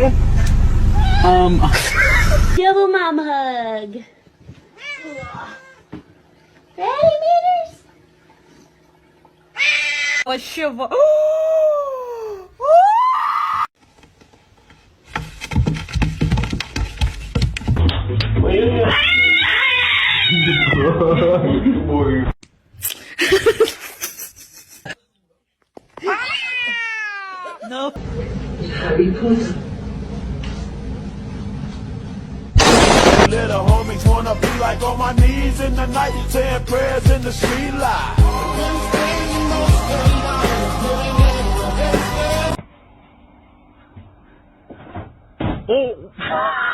kakain? Give a mom hug. Ready, meters? Oh, shiver. No. Little homies wanna be like on my knees in the night, saying prayers in the street light. Oh!